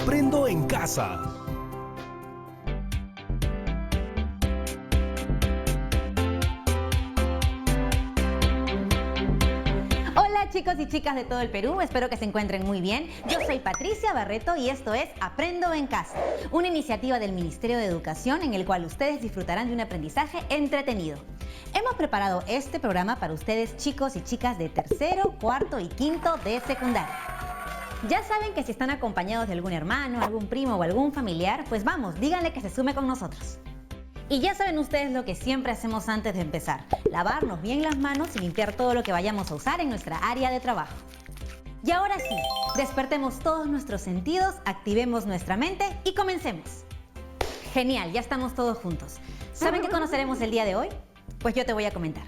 Aprendo en casa. Hola chicos y chicas de todo el Perú, espero que se encuentren muy bien. Yo soy Patricia Barreto y esto es Aprendo en Casa, una iniciativa del Ministerio de Educación en el cual ustedes disfrutarán de un aprendizaje entretenido. Hemos preparado este programa para ustedes chicos y chicas de tercero, cuarto y quinto de secundaria. Ya saben que si están acompañados de algún hermano, algún primo o algún familiar, pues vamos, díganle que se sume con nosotros. Y ya saben ustedes lo que siempre hacemos antes de empezar, lavarnos bien las manos y limpiar todo lo que vayamos a usar en nuestra área de trabajo. Y ahora sí, despertemos todos nuestros sentidos, activemos nuestra mente y comencemos. Genial, ya estamos todos juntos. ¿Saben qué conoceremos el día de hoy? Pues yo te voy a comentar.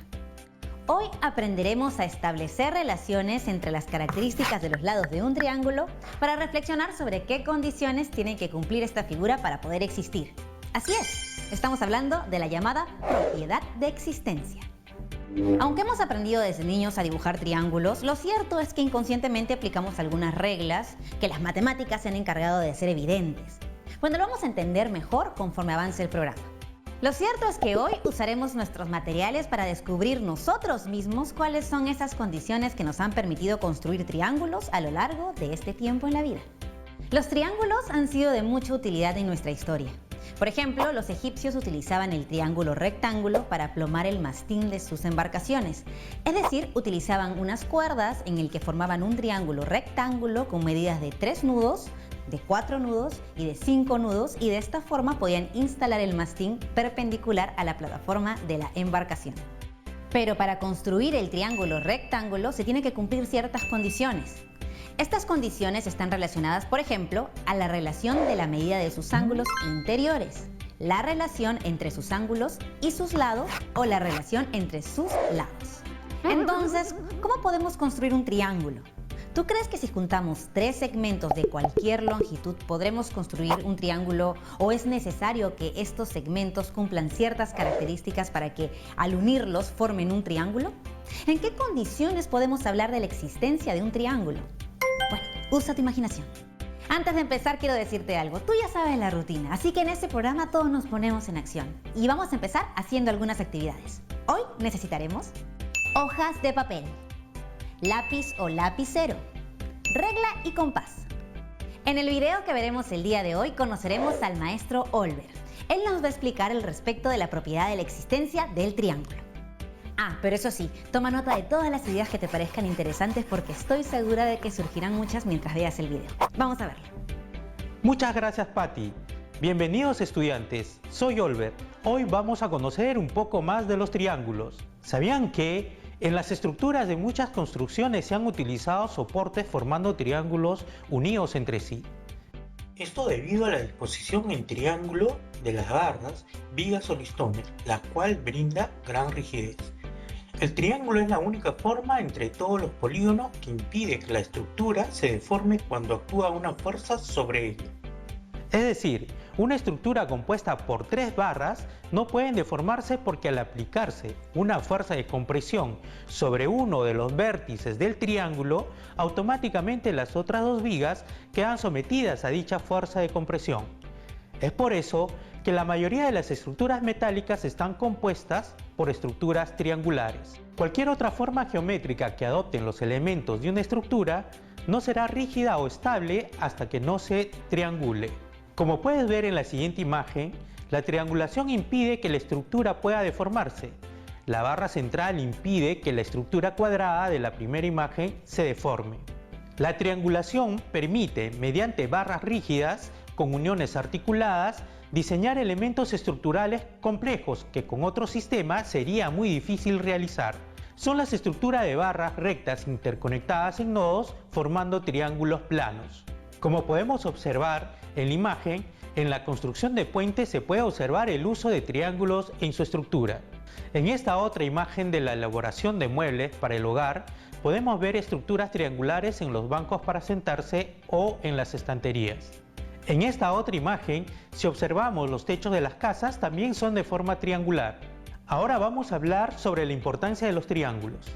Hoy aprenderemos a establecer relaciones entre las características de los lados de un triángulo para reflexionar sobre qué condiciones tiene que cumplir esta figura para poder existir. Así es, estamos hablando de la llamada propiedad de existencia. Aunque hemos aprendido desde niños a dibujar triángulos, lo cierto es que inconscientemente aplicamos algunas reglas que las matemáticas se han encargado de hacer evidentes. Bueno, lo vamos a entender mejor conforme avance el programa. Lo cierto es que hoy usaremos nuestros materiales para descubrir nosotros mismos cuáles son esas condiciones que nos han permitido construir triángulos a lo largo de este tiempo en la vida. Los triángulos han sido de mucha utilidad en nuestra historia. Por ejemplo, los egipcios utilizaban el triángulo rectángulo para plomar el mastín de sus embarcaciones. Es decir, utilizaban unas cuerdas en el que formaban un triángulo rectángulo con medidas de 3 nudos, de 4 nudos y de 5 nudos, y de esta forma podían instalar el mastín perpendicular a la plataforma de la embarcación. Pero para construir el triángulo rectángulo se tiene que cumplir ciertas condiciones. Estas condiciones están relacionadas, por ejemplo, a la relación de la medida de sus ángulos interiores, la relación entre sus ángulos y sus lados o la relación entre sus lados. Entonces, ¿cómo podemos construir un triángulo? ¿Tú crees que si juntamos 3 segmentos de cualquier longitud podremos construir un triángulo, o es necesario que estos segmentos cumplan ciertas características para que al unirlos formen un triángulo? ¿En qué condiciones podemos hablar de la existencia de un triángulo? Bueno, usa tu imaginación. Antes de empezar quiero decirte algo, tú ya sabes la rutina, así que en este programa todos nos ponemos en acción y vamos a empezar haciendo algunas actividades. Hoy necesitaremos hojas de papel, lápiz o lapicero, regla y compás. En el video que veremos el día de hoy conoceremos al maestro Olver. Él nos va a explicar al respecto de la propiedad de la existencia del triángulo. Ah, pero eso sí, toma nota de todas las ideas que te parezcan interesantes porque estoy segura de que surgirán muchas mientras veas el video. Vamos a verlo. Muchas gracias, Patti. Bienvenidos estudiantes, soy Olver. Hoy vamos a conocer un poco más de los triángulos. ¿Sabían que en las estructuras de muchas construcciones se han utilizado soportes formando triángulos unidos entre sí? Esto debido a la disposición en triángulo de las barras, vigas o listones, la cual brinda gran rigidez. El triángulo es la única forma entre todos los polígonos que impide que la estructura se deforme cuando actúa una fuerza sobre ella. Es decir, una estructura compuesta por 3 barras no pueden deformarse porque al aplicarse una fuerza de compresión sobre uno de los vértices del triángulo, automáticamente las otras 2 vigas quedan sometidas a dicha fuerza de compresión. Es por eso que la mayoría de las estructuras metálicas están compuestas por estructuras triangulares. Cualquier otra forma geométrica que adopten los elementos de una estructura no será rígida o estable hasta que no se triangule. Como puedes ver en la siguiente imagen, la triangulación impide que la estructura pueda deformarse. La barra central impide que la estructura cuadrada de la primera imagen se deforme. La triangulación permite, mediante barras rígidas con uniones articuladas, diseñar elementos estructurales complejos que con otro sistema sería muy difícil realizar. Son las estructuras de barras rectas interconectadas en nodos formando triángulos planos. Como podemos observar en la imagen, en la construcción de puentes se puede observar el uso de triángulos en su estructura. En esta otra imagen de la elaboración de muebles para el hogar, podemos ver estructuras triangulares en los bancos para sentarse o en las estanterías. En esta otra imagen, si observamos los techos de las casas, también son de forma triangular. Ahora vamos a hablar sobre la importancia de los triángulos.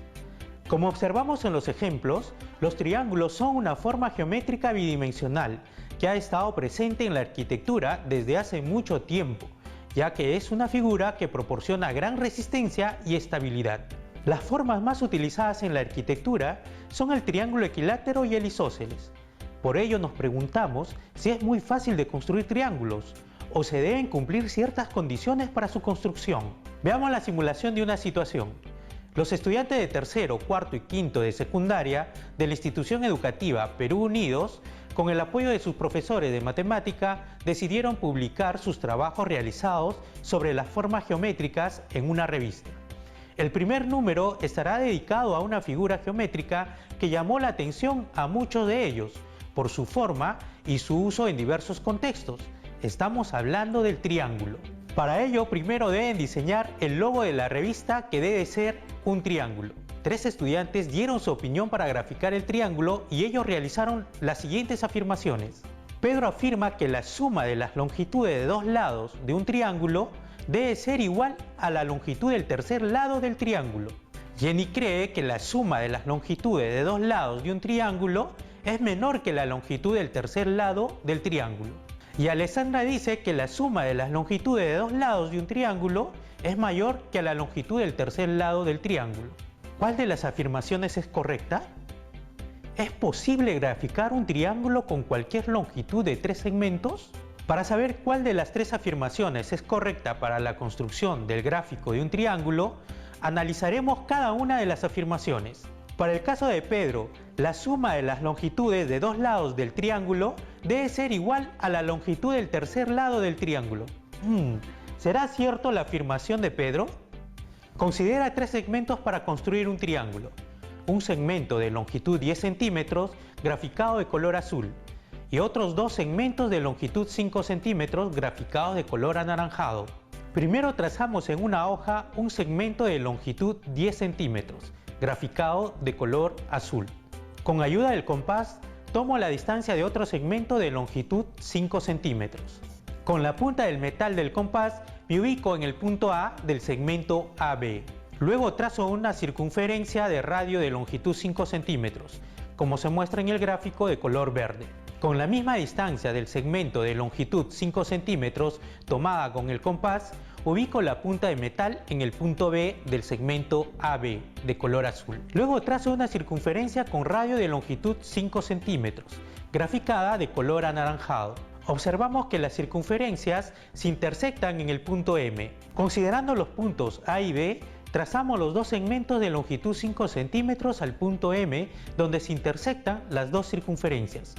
Como observamos en los ejemplos, los triángulos son una forma geométrica bidimensional que ha estado presente en la arquitectura desde hace mucho tiempo, ya que es una figura que proporciona gran resistencia y estabilidad. Las formas más utilizadas en la arquitectura son el triángulo equilátero y el isósceles. Por ello nos preguntamos si es muy fácil de construir triángulos o se deben cumplir ciertas condiciones para su construcción. Veamos la simulación de una situación. Los estudiantes de tercero, cuarto y quinto de secundaria de la institución educativa Perú Unidos, con el apoyo de sus profesores de matemática, decidieron publicar sus trabajos realizados sobre las formas geométricas en una revista. El primer número estará dedicado a una figura geométrica que llamó la atención a muchos de ellos por su forma y su uso en diversos contextos. Estamos hablando del triángulo. Para ello, primero deben diseñar el logo de la revista, que debe ser un triángulo. 3 estudiantes dieron su opinión para graficar el triángulo y ellos realizaron las siguientes afirmaciones. Pedro afirma que la suma de las longitudes de 2 lados de un triángulo debe ser igual a la longitud del tercer lado del triángulo. Jenny cree que la suma de las longitudes de 2 lados de un triángulo es menor que la longitud del tercer lado del triángulo. Y Alessandra dice que la suma de las longitudes de 2 lados de un triángulo es mayor que la longitud del tercer lado del triángulo. ¿Cuál de las afirmaciones es correcta? ¿Es posible graficar un triángulo con cualquier longitud de 3 segmentos? Para saber cuál de las 3 afirmaciones es correcta para la construcción del gráfico de un triángulo, analizaremos cada una de las afirmaciones. Para el caso de Pedro, la suma de las longitudes de 2 lados del triángulo debe ser igual a la longitud del tercer lado del triángulo. ¿Será cierto la afirmación de Pedro? Considera 3 segmentos para construir un triángulo. Un segmento de longitud 10 centímetros graficado de color azul y otros 2 segmentos de longitud 5 centímetros graficados de color anaranjado. Primero trazamos en una hoja un segmento de longitud 10 centímetros graficado de color azul. Con ayuda del compás tomo la distancia de otro segmento de longitud 5 centímetros. Con la punta del metal del compás me ubico en el punto A del segmento AB. Luego trazo una circunferencia de radio de longitud 5 centímetros, como se muestra en el gráfico de color verde. Con la misma distancia del segmento de longitud 5 centímetros tomada con el compás, ubico la punta de metal en el punto B del segmento AB de color azul. Luego trazo una circunferencia con radio de longitud 5 centímetros, graficada de color anaranjado. Observamos que las circunferencias se intersectan en el punto M. Considerando los puntos A y B, trazamos los 2 segmentos de longitud 5 centímetros al punto M, donde se intersectan las 2 circunferencias.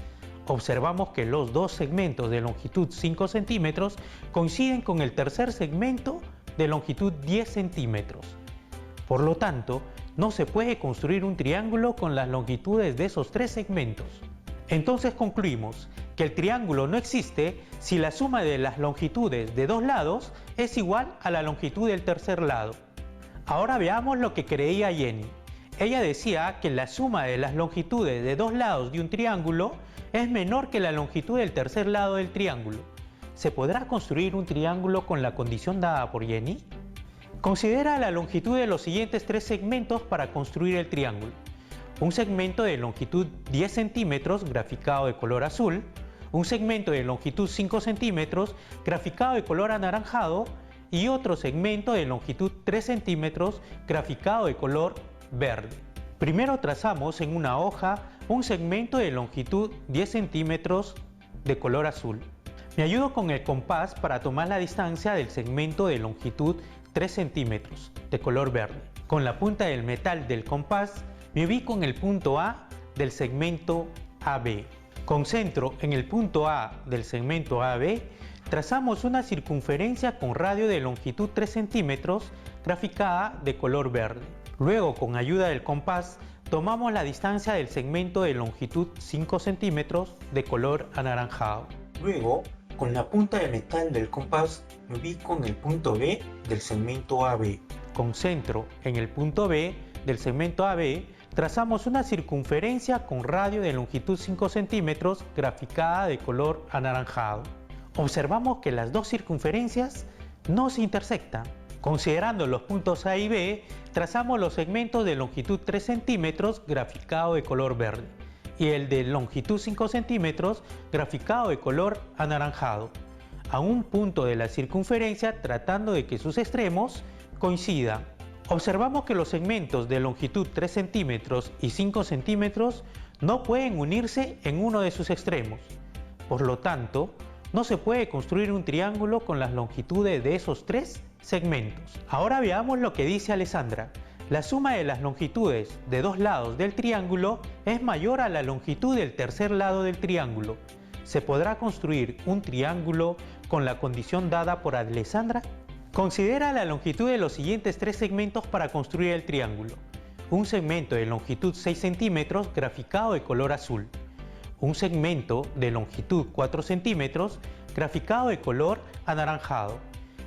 Observamos que los 2 segmentos de longitud 5 centímetros coinciden con el tercer segmento de longitud 10 centímetros. Por lo tanto, no se puede construir un triángulo con las longitudes de esos 3 segmentos. Entonces concluimos que el triángulo no existe si la suma de las longitudes de 2 lados es igual a la longitud del tercer lado. Ahora veamos lo que creía Jenny. Ella decía que la suma de las longitudes de 2 lados de un triángulo es menor que la longitud del tercer lado del triángulo. ¿Se podrá construir un triángulo con la condición dada por Jenny? Considera la longitud de los siguientes 3 segmentos para construir el triángulo. Un segmento de longitud 10 centímetros graficado de color azul, un segmento de longitud 5 centímetros graficado de color anaranjado y otro segmento de longitud 3 centímetros graficado de color verde. Primero trazamos en una hoja un segmento de longitud 10 centímetros de color azul. Me ayudo con el compás para tomar la distancia del segmento de longitud 3 centímetros de color verde. Con la punta del metal del compás me ubico en el punto A del segmento AB. Concentro en el punto A del segmento AB, trazamos una circunferencia con radio de longitud 3 centímetros graficada de color verde. Luego, con ayuda del compás, tomamos la distancia del segmento de longitud 5 centímetros de color anaranjado. Luego, con la punta de metal del compás, me ubico en el punto B del segmento AB. Concentro en el punto B del segmento AB, trazamos una circunferencia con radio de longitud 5 centímetros graficada de color anaranjado. Observamos que las 2 circunferencias no se intersectan. Considerando los puntos A y B, trazamos los segmentos de longitud 3 centímetros graficado de color verde y el de longitud 5 centímetros graficado de color anaranjado, a un punto de la circunferencia tratando de que sus extremos coincidan. Observamos que los segmentos de longitud 3 centímetros y 5 centímetros no pueden unirse en uno de sus extremos. Por lo tanto, no se puede construir un triángulo con las longitudes de esos tres segmentos. Ahora veamos lo que dice Alessandra. La suma de las longitudes de dos lados del triángulo es mayor a la longitud del tercer lado del triángulo. ¿Se podrá construir un triángulo con la condición dada por Alessandra? Considera la longitud de los siguientes tres segmentos para construir el triángulo. Un segmento de longitud 6 centímetros graficado de color azul. Un segmento de longitud 4 centímetros graficado de color anaranjado.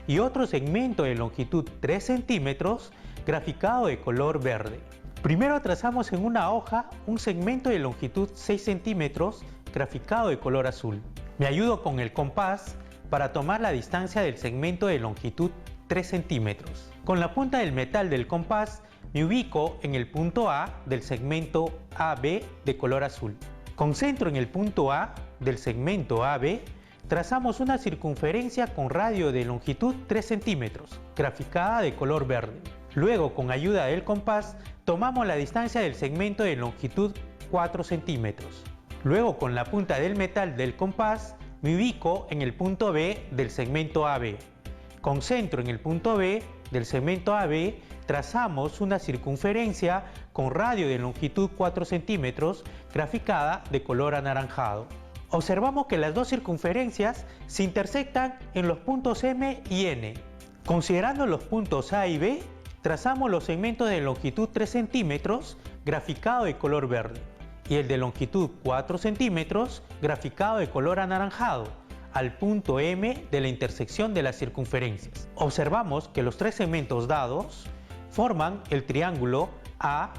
Y otro segmento de longitud 3 centímetros graficado de color verde. Primero trazamos en una hoja un segmento de longitud 6 centímetros graficado de color azul. Me ayudo con el compás para tomar la distancia del segmento de longitud 3 centímetros. Con la punta del metal del compás me ubico en el punto A del segmento AB de color azul. Concentro en el punto A del segmento AB, trazamos una circunferencia con radio de longitud 3 centímetros, graficada de color verde. Luego, con ayuda del compás, tomamos la distancia del segmento de longitud 4 centímetros. Luego, con la punta del metal del compás, me ubico en el punto B del segmento AB. Concentro en el punto B del segmento AB, trazamos una circunferencia con radio de longitud 4 centímetros, graficada de color anaranjado. Observamos que las dos circunferencias se intersectan en los puntos M y N. Considerando los puntos A y B, trazamos los segmentos de longitud 3 centímetros, graficado de color verde, y el de longitud 4 centímetros, graficado de color anaranjado, al punto M de la intersección de las circunferencias. Observamos que los tres segmentos dados forman el triángulo ABM.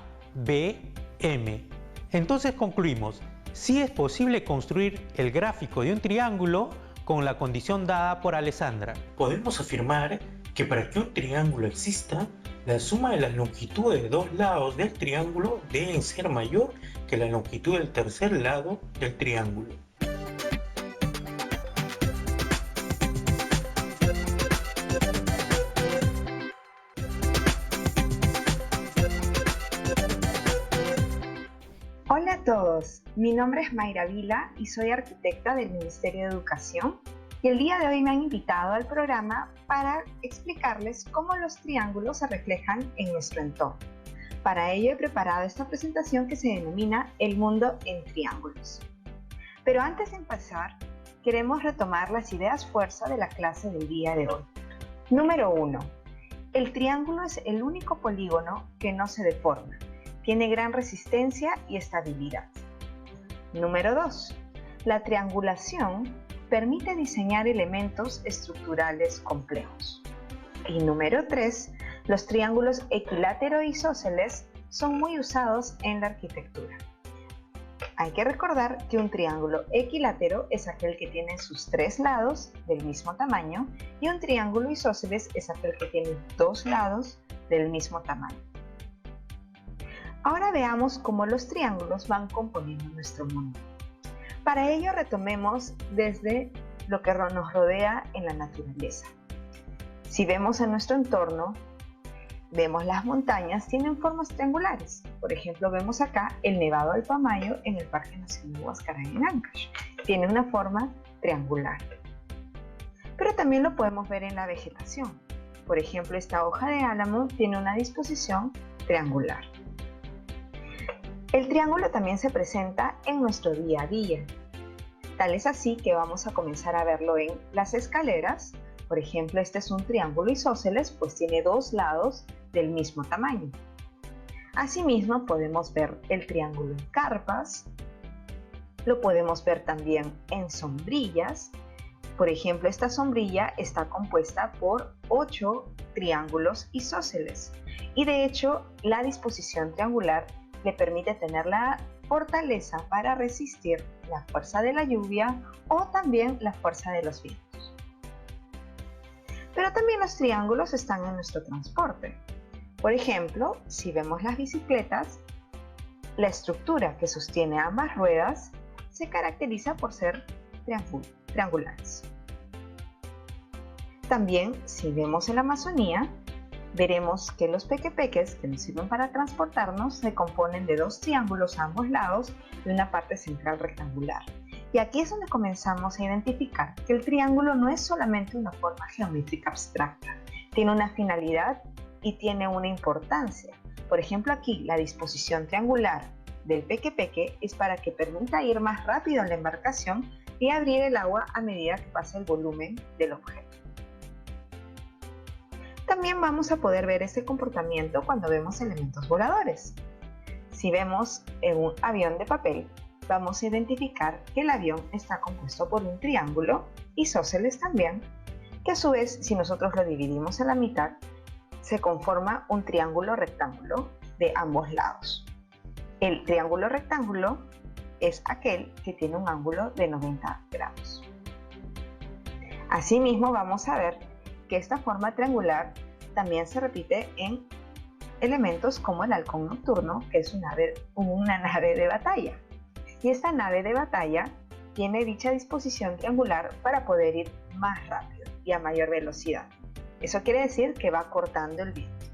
Entonces concluimos, sí es posible construir el gráfico de un triángulo con la condición dada por Alessandra. Podemos afirmar que para que un triángulo exista, la suma de las longitudes de dos lados del triángulo deben ser mayor que la longitud del tercer lado del triángulo. Hola a todos, mi nombre es Mayra Vila y soy arquitecta del Ministerio de Educación y el día de hoy me han invitado al programa para explicarles cómo los triángulos se reflejan en nuestro entorno. Para ello he preparado esta presentación que se denomina El mundo en triángulos. Pero antes de empezar, queremos retomar las ideas fuerza de la clase del día de hoy. Número 1. El triángulo es el único polígono que no se deforma. Tiene gran resistencia y estabilidad. Número 2. La triangulación permite diseñar elementos estructurales complejos. Y número 3. Los triángulos equilátero e isósceles son muy usados en la arquitectura. Hay que recordar que un triángulo equilátero es aquel que tiene sus tres lados del mismo tamaño y un triángulo isósceles es aquel que tiene dos lados del mismo tamaño. Ahora veamos cómo los triángulos van componiendo nuestro mundo. Para ello retomemos desde lo que nos rodea en la naturaleza. Si vemos en nuestro entorno, vemos las montañas tienen formas triangulares. Por ejemplo, vemos acá el Nevado del Pamayo en el Parque Nacional Huascarán en Ancash. Tiene una forma triangular. Pero también lo podemos ver en la vegetación. Por ejemplo, esta hoja de álamo tiene una disposición triangular. El triángulo también se presenta en nuestro día a día. Tal es así que vamos a comenzar a verlo en las escaleras. Por ejemplo, este es un triángulo isósceles, pues tiene dos lados del mismo tamaño. Asimismo, podemos ver el triángulo en carpas. Lo podemos ver también en sombrillas. Por ejemplo, esta sombrilla está compuesta por 8 triángulos isósceles. Y de hecho, la disposición triangular le permite tener la fortaleza para resistir la fuerza de la lluvia o también la fuerza de los vientos. Pero también los triángulos están en nuestro transporte. Por ejemplo, si vemos las bicicletas, La estructura que sostiene ambas ruedas se caracteriza por ser triangulares. También, si vemos en la Amazonía, veremos que los pequepeques que nos sirven para transportarnos se componen de dos triángulos a ambos lados y una parte central rectangular. Y aquí es donde comenzamos a identificar que el triángulo no es solamente una forma geométrica abstracta, tiene una finalidad y tiene una importancia. Por ejemplo, aquí la disposición triangular del pequepeque es para que permita ir más rápido en la embarcación y abrir el agua a medida que pasa el volumen del objeto. También vamos a poder ver este comportamiento cuando vemos elementos voladores. Si vemos en un avión de papel, vamos a identificar que el avión está compuesto por un triángulo, isósceles también, que a su vez, si nosotros lo dividimos en la mitad, se conforma un triángulo rectángulo de ambos lados. El triángulo rectángulo es aquel que tiene un ángulo de 90 grados. Asimismo, vamos a ver que esta forma triangular también se repite en elementos como el halcón nocturno, que es una nave de batalla. Y esta nave de batalla tiene dicha disposición triangular para poder ir más rápido y a mayor velocidad. Eso quiere decir que va cortando el viento.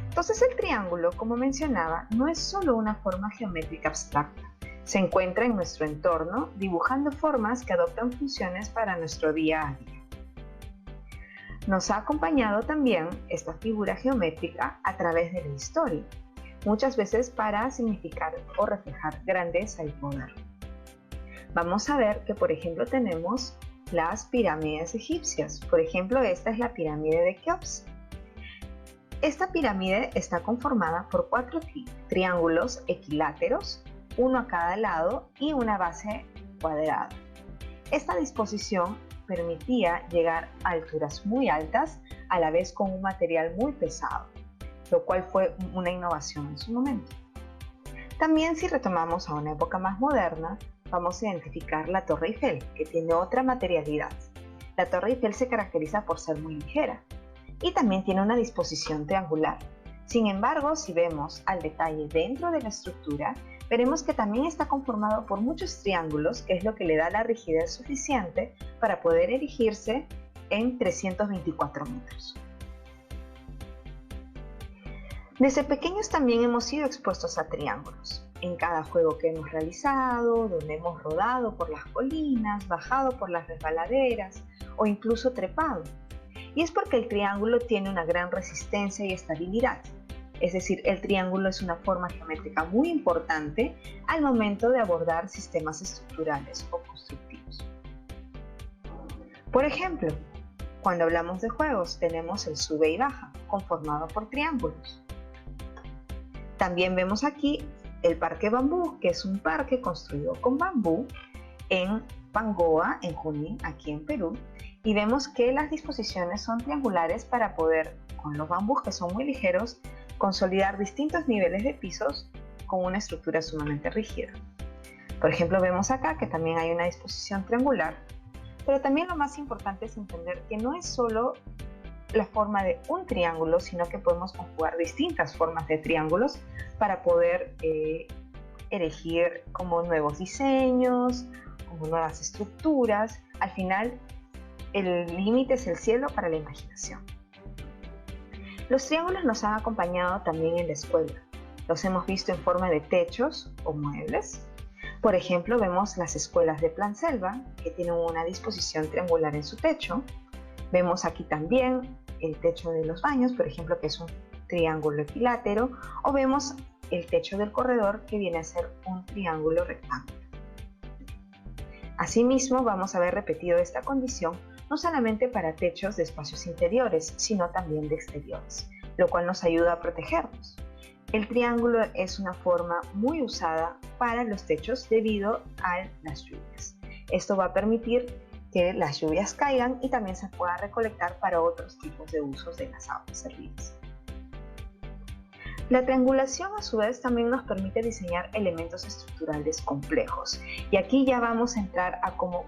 Entonces el triángulo, como mencionaba, no es solo una forma geométrica abstracta. Se encuentra en nuestro entorno dibujando formas que adoptan funciones para nuestro día a día. Nos ha acompañado también esta figura geométrica a través de la historia, muchas veces para significar o reflejar grandeza y poder. Vamos a ver que, por ejemplo, tenemos las pirámides egipcias. Por ejemplo, esta es la pirámide de Keops. Esta pirámide está conformada por 4 triángulos equiláteros, uno a cada lado y una base cuadrada. Esta disposición permitía llegar a alturas muy altas, a la vez con un material muy pesado, lo cual fue una innovación en su momento. También, si retomamos a una época más moderna, vamos a identificar la Torre Eiffel, que tiene otra materialidad. La Torre Eiffel se caracteriza por ser muy ligera y también tiene una disposición triangular. Sin embargo, si vemos al detalle dentro de la estructura, veremos que también está conformado por muchos triángulos, que es lo que le da la rigidez suficiente para poder erigirse en 324 metros. Desde pequeños también hemos sido expuestos a triángulos. En cada juego que hemos realizado, donde hemos rodado por las colinas, bajado por las resbaladeras o incluso trepado. Y es porque el triángulo tiene una gran resistencia y estabilidad. Es decir, el triángulo es una forma geométrica muy importante al momento de abordar sistemas estructurales o constructivos. Por ejemplo, cuando hablamos de juegos tenemos el sube y baja, conformado por triángulos. También vemos aquí el Parque Bambú, que es un parque construido con bambú en Pangoa, en Junín, aquí en Perú, y vemos que las disposiciones son triangulares para poder, con los bambús que son muy ligeros, consolidar distintos niveles de pisos con una estructura sumamente rígida. Por ejemplo, vemos acá que también hay una disposición triangular, pero también lo más importante es entender que no es solo la forma de un triángulo, sino que podemos conjugar distintas formas de triángulos para poder erigir como nuevos diseños, como nuevas estructuras. Al final, el límite es el cielo para la imaginación. Los triángulos nos han acompañado también en la escuela. Los hemos visto en forma de techos o muebles. Por ejemplo, vemos las escuelas de Plan Selva, que tienen una disposición triangular en su techo. Vemos aquí también el techo de los baños, por ejemplo, que es un triángulo equilátero, o vemos el techo del corredor, que viene a ser un triángulo rectángulo. Asimismo, vamos a ver repetido esta condición no solamente para techos de espacios interiores, sino también de exteriores, lo cual nos ayuda a protegernos. El triángulo es una forma muy usada para los techos debido a las lluvias. Esto va a permitir que las lluvias caigan y también se pueda recolectar para otros tipos de usos de las aguas servidas. La triangulación, a su vez, también nos permite diseñar elementos estructurales complejos, y aquí ya vamos a entrar a cómo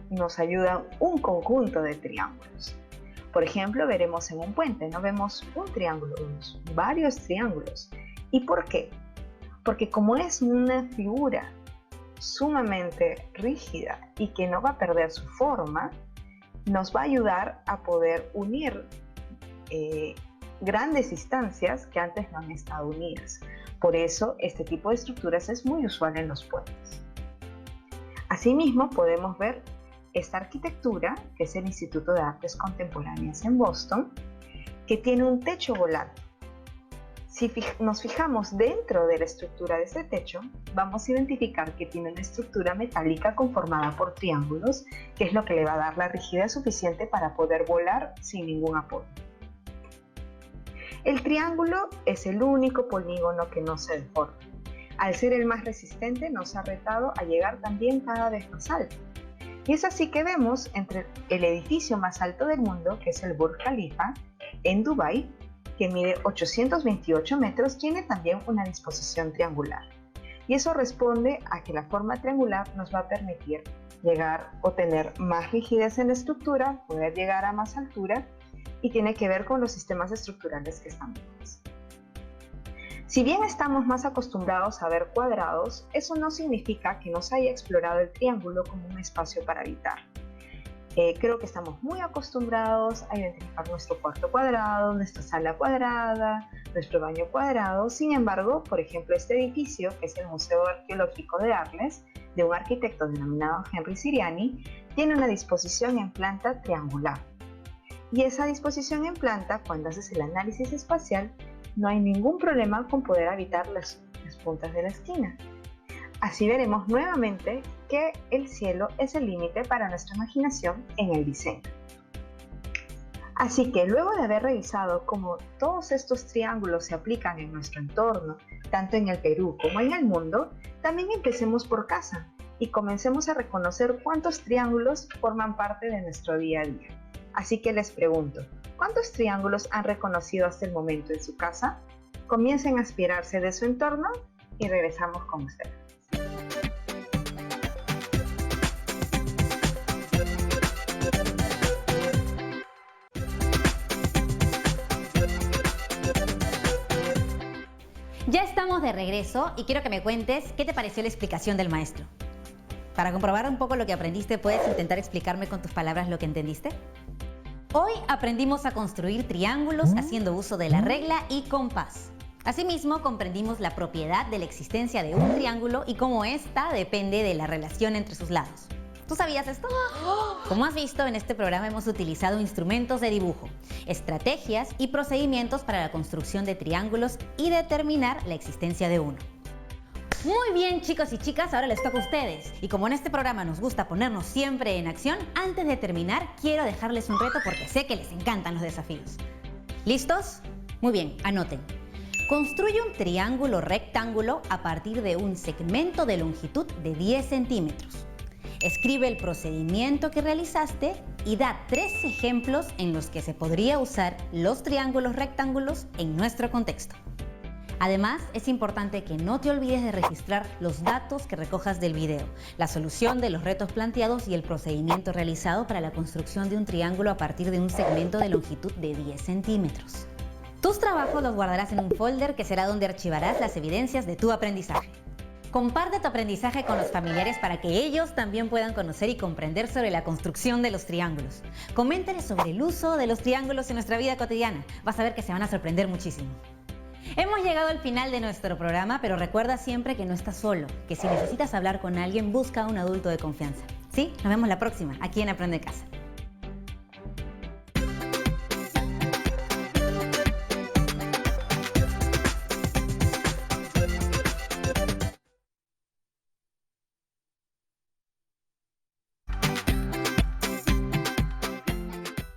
nos ayuda un conjunto de triángulos. Por ejemplo, veremos en un puente, no vemos un triángulo, vemos varios triángulos. ¿Y por qué? porque como es una figura sumamente rígida y que no va a perder su forma, nos va a ayudar a poder unir grandes instancias que antes no han estado unidas. Por eso, este tipo de estructuras es muy usual en los puentes. Asimismo, podemos ver esta arquitectura, que es el Instituto de Artes Contemporáneas en Boston, que tiene un techo volante. Si nos fijamos dentro de la estructura de este techo, vamos a identificar que tiene una estructura metálica conformada por triángulos, que es lo que le va a dar la rigidez suficiente para poder volar sin ningún apoyo. El triángulo es el único polígono que no se deforma. Al ser el más resistente, nos ha retado a llegar también cada vez más alto. Y es así que vemos entre el edificio más alto del mundo, que es el Burj Khalifa, en Dubái, que mide 828 metros, tiene también una disposición triangular. Y eso responde a que la forma triangular nos va a permitir llegar o tener más rigidez en la estructura, poder llegar a más altura, y tiene que ver con los sistemas estructurales que están vivos. Si bien estamos más acostumbrados a ver cuadrados, eso no significa que nos haya explorado el triángulo como un espacio para habitar. Creo que estamos muy acostumbrados a identificar nuestro cuarto cuadrado, nuestra sala cuadrada, nuestro baño cuadrado. Sin embargo, por ejemplo, este edificio, que es el Museo Arqueológico de Arles, de un arquitecto denominado Henry Siriani, tiene una disposición en planta triangular. Y esa disposición en planta, cuando haces el análisis espacial, no hay ningún problema con poder habitar las puntas de la esquina. Así veremos nuevamente que el cielo es el límite para nuestra imaginación en el diseño. Así que luego de haber revisado cómo todos estos triángulos se aplican en nuestro entorno, tanto en el Perú como en el mundo, también empecemos por casa y comencemos a reconocer cuántos triángulos forman parte de nuestro día a día. Así que les pregunto, ¿cuántos triángulos han reconocido hasta el momento en su casa? Comiencen a aspirarse de su entorno y regresamos con ustedes. Ya estamos de regreso y quiero que me cuentes qué te pareció la explicación del maestro. Para comprobar un poco lo que aprendiste, ¿puedes intentar explicarme con tus palabras lo que entendiste? Hoy aprendimos a construir triángulos haciendo uso de la regla y compás. Asimismo, comprendimos la propiedad de la existencia de un triángulo y cómo ésta depende de la relación entre sus lados. ¿Tú sabías esto? Como has visto, en este programa hemos utilizado instrumentos de dibujo, estrategias y procedimientos para la construcción de triángulos y determinar la existencia de uno. Muy bien, chicos y chicas, ahora les toca a ustedes. Y como en este programa nos gusta ponernos siempre en acción, antes de terminar quiero dejarles un reto porque sé que les encantan los desafíos. ¿Listos? Muy bien, anoten. Construye un triángulo rectángulo a partir de un segmento de longitud de 10 centímetros. Escribe el procedimiento que realizaste y da 3 ejemplos en los que se podría usar los triángulos rectángulos en nuestro contexto. Además, es importante que no te olvides de registrar los datos que recojas del video, la solución de los retos planteados y el procedimiento realizado para la construcción de un triángulo a partir de un segmento de longitud de 10 centímetros. Tus trabajos los guardarás en un folder que será donde archivarás las evidencias de tu aprendizaje. Comparte tu aprendizaje con los familiares para que ellos también puedan conocer y comprender sobre la construcción de los triángulos. Coméntales sobre el uso de los triángulos en nuestra vida cotidiana. Vas a ver que se van a sorprender muchísimo. Hemos llegado al final de nuestro programa, pero recuerda siempre que no estás solo, que si necesitas hablar con alguien, busca a un adulto de confianza. ¿Sí? Nos vemos la próxima, aquí en Aprende en Casa.